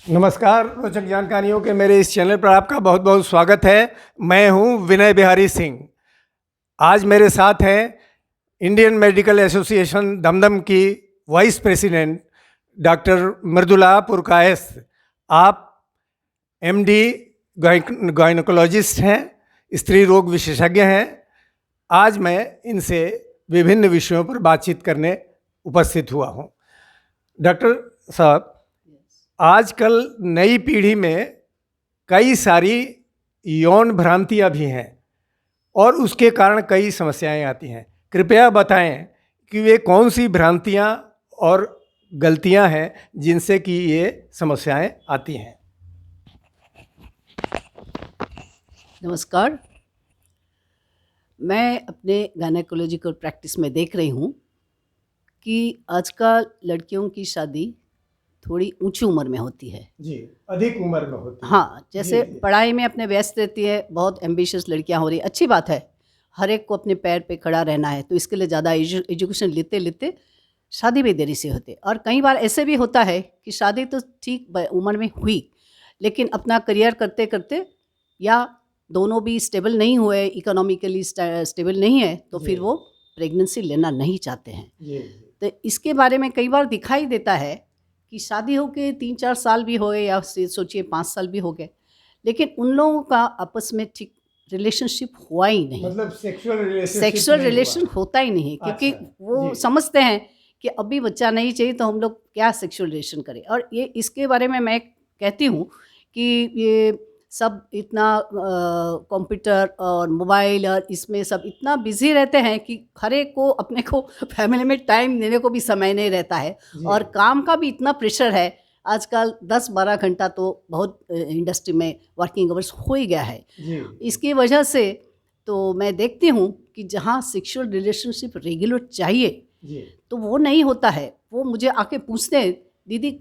नमस्कार। रोचक जानकारियों के मेरे इस चैनल पर आपका बहुत बहुत स्वागत है। मैं हूं विनय बिहारी सिंह। आज मेरे साथ हैं इंडियन मेडिकल एसोसिएशन दमदम की vice president doctor Mridula Purkayastha. आप एमडी गायनोकोलॉजिस्ट हैं, स्त्री रोग विशेषज्ञ हैं। आज मैं इनसे विभिन्न विषयों पर बातचीत करने उपस्थित हुआ हूं। डॉक्टर साहब, आजकल नई पीढ़ी में कई सारी यौन भ्रांतियां भी हैं और उसके कारण कई समस्याएं आती हैं। कृपया बताएं कि वे कौन सी भ्रांतियां और गलतियां हैं जिनसे कि ये समस्याएं आती हैं। नमस्कार। मैं अपने गायनेकोलॉजिकल प्रैक्टिस में देख रही हूँ कि आजकल लड़कियों की शादी थोड़ी ऊंची उम्र में होती है। जी, अधिक उम्र में होती है। हाँ, जैसे जी। पढ़ाई में अपने व्यस्त रहती है, बहुत एम्बिशियस लड़कियां हो रही, अच्छी बात है। हर एक को अपने पैर पे खड़ा रहना है, तो इसके लिए ज़्यादा एजुकेशन लेते लेते शादी भी देरी से होती है। और कई बार ऐसे भी होता है कि शादी तो ठीक उम्र में हुई, लेकिन अपना करियर करते करते या दोनों भी स्टेबल नहीं हुए, इकोनॉमिकली स्टेबल नहीं है, तो फिर वो प्रेगनेंसी लेना नहीं चाहते हैं। तो इसके बारे में कई बार दिखाई देता है कि शादी हो के 3-4 साल भी हो गए या सोचिए 5 साल भी हो गए, लेकिन उन लोगों का आपस में ठीक रिलेशनशिप हुआ ही नहीं। मतलब सेक्सुअल रिलेशन होता ही नहीं, क्योंकि वो समझते हैं कि अभी बच्चा नहीं चाहिए तो हम लोग क्या सेक्सुअल रिलेशन करें। और ये इसके बारे में मैं कहती हूँ कि ये सब इतना कंप्यूटर और मोबाइल और इसमें सब इतना बिजी रहते हैं कि हर एक को अपने को फैमिली में टाइम देने को भी समय नहीं रहता है। और काम का भी इतना प्रेशर है आजकल, 10-12 घंटा तो बहुत इंडस्ट्री में वर्किंग आवर्स हो ही गया है। इसकी वजह से तो मैं देखती हूँ कि जहाँ सेक्सुअल रिलेशनशिप रेगुलर चाहिए तो वो नहीं होता है। वो मुझे आके पूछते हैं, दीदी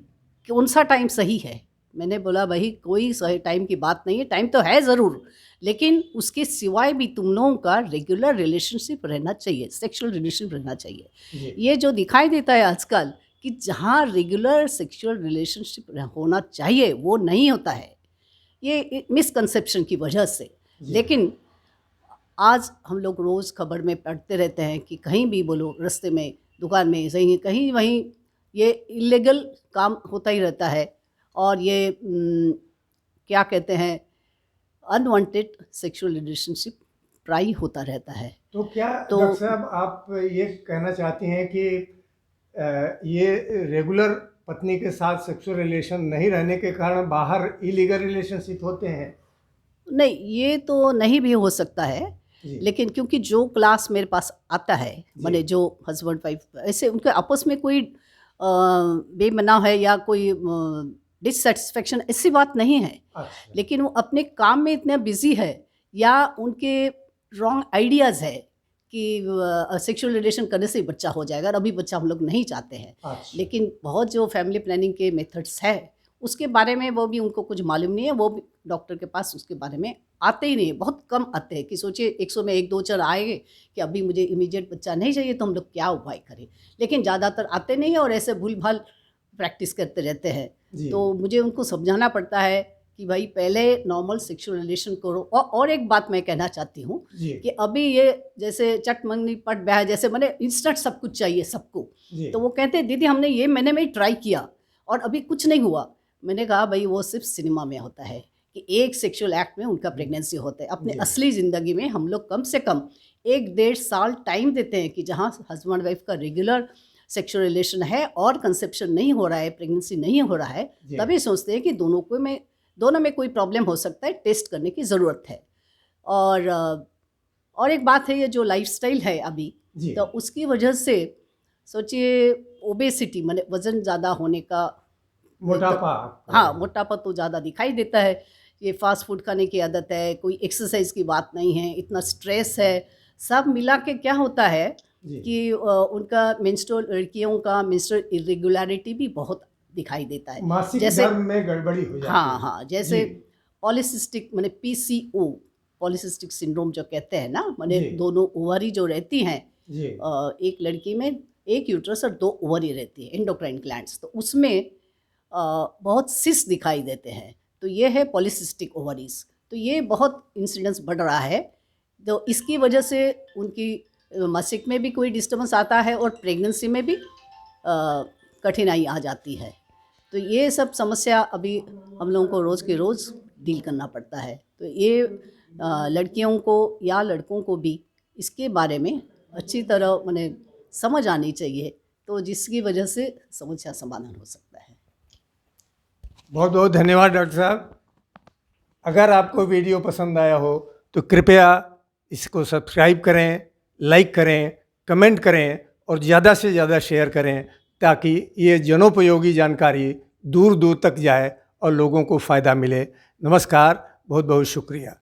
कौन सा टाइम सही है? मैंने बोला भाई कोई सही टाइम की बात नहीं है, टाइम तो है ज़रूर, लेकिन उसके सिवाय भी तुम लोगों का रेगुलर रिलेशनशिप रहना चाहिए, सेक्सुअल रिलेशनशिप रहना चाहिए। ये जो दिखाई देता है आजकल कि जहाँ रेगुलर सेक्सुअल रिलेशनशिप होना चाहिए वो नहीं होता है, ये मिसकंसेप्शन की वजह से। लेकिन आज हम लोग रोज़ खबर में पढ़ते रहते हैं कि कहीं भी बोलो, रास्ते में, दुकान में, सही कहीं वहीं ये इलीगल काम होता ही रहता है। और ये क्या कहते हैं, अनवांटेड सेक्सुअल रिलेशनशिप ट्राई होता रहता है। तो क्या डॉक्टर साहब आप ये कहना चाहती हैं कि ये रेगुलर पत्नी के साथ सेक्सुअल रिलेशन नहीं रहने के कारण बाहर इलीगल रिलेशनशिप होते हैं? नहीं, ये तो नहीं भी हो सकता है, लेकिन क्योंकि जो क्लास मेरे पास आता है, माने जो हस्बैंड वाइफ ऐसे उनके आपस में कोई बेमना है या कोई डिससेटिस्फेक्शन, ऐसी बात नहीं है। लेकिन वो अपने काम में इतने बिजी है या उनके रॉन्ग आइडियाज़ है कि सेक्सुअल रिलेशन करने से ही बच्चा हो जाएगा, और अभी बच्चा हम लोग नहीं चाहते हैं। लेकिन बहुत जो फैमिली प्लानिंग के मेथड्स है उसके बारे में वो भी उनको कुछ मालूम नहीं है, वो भी डॉक्टर के पास उसके बारे में आते ही नहीं है, बहुत कम आते हैं। कि सोचिए 100 में 1-2 आएंगे कि अभी मुझे इमीडिएट बच्चा नहीं चाहिए तो हम लोग क्या उपाय करें, लेकिन ज़्यादातर आते नहीं है और ऐसे भूल भाल प्रैक्टिस करते रहते हैं। तो मुझे उनको समझाना पड़ता है कि भाई पहले नॉर्मल सेक्सुअल रिलेशन करो। और एक बात मैं कहना चाहती हूँ कि अभी ये जैसे चट मंगनी पट ब्याह जैसे मैंने इंस्टेंट सब कुछ चाहिए सबको, तो वो कहते हैं दीदी हमने ये महीने में ही ट्राई किया और अभी कुछ नहीं हुआ। मैंने कहा भाई वो सिर्फ सिनेमा में होता है कि एक सेक्सुअल एक्ट में उनका प्रेगनेंसी होता है। अपने असली ज़िंदगी में हम लोग कम से कम 1-1.5 साल टाइम देते हैं कि जहाँ हस्बैंड वाइफ का रेगुलर सेक्सुअल रिलेशन है और कंसेप्शन नहीं हो रहा है, प्रेगनेंसी नहीं हो रहा है, तभी सोचते हैं कि दोनों में कोई प्रॉब्लम हो सकता है, टेस्ट करने की ज़रूरत है। और एक बात है, ये जो लाइफस्टाइल है अभी, तो उसकी वजह से सोचिए ओबेसिटी माने वज़न ज़्यादा होने का, मोटापा, हाँ मोटापा तो ज़्यादा दिखाई देता है। ये फास्ट फूड खाने की आदत है, कोई एक्सरसाइज की बात नहीं है, इतना स्ट्रेस है, सब मिला के क्या होता है कि उनका मेंस्ट्रुअल, लड़कियों का मेंस्ट्रुअल इरेगुलरिटी भी बहुत दिखाई देता है, मासिक जैसे धर्म में गड़बड़ी हो जाती है। हाँ, जैसे पॉलिसिस्टिक माने PCO, पॉलिसिस्टिक सिंड्रोम जो कहते हैं ना, माने दोनों ओवरी जो रहती हैं, एक लड़की में एक यूट्रस और 2 ओवरी रहती है, एंडोक्राइन ग्लैंड्स, तो उसमें बहुत सिस्ट दिखाई देते हैं, तो ये है पॉलीसिस्टिक ओवरीज। तो ये बहुत इंसिडेंस बढ़ रहा है, तो इसकी वजह से उनकी मासिक में भी कोई डिस्टर्बेंस आता है और प्रेगनेंसी में भी कठिनाई आ जाती है। तो ये सब समस्या अभी हम लोगों को रोज़ के रोज़ डील करना पड़ता है। तो ये लड़कियों को या लड़कों को भी इसके बारे में अच्छी तरह माने समझ आनी चाहिए, तो जिसकी वजह से समस्या समाधान हो सकता है। बहुत बहुत धन्यवाद डॉक्टर साहब। अगर आपको वीडियो पसंद आया हो तो कृपया इसको सब्सक्राइब करें, लाइक करें, कमेंट करें और ज़्यादा से ज़्यादा शेयर करें, ताकि ये जनोपयोगी जानकारी दूर दूर तक जाए और लोगों को फ़ायदा मिले। नमस्कार, बहुत बहुत शुक्रिया।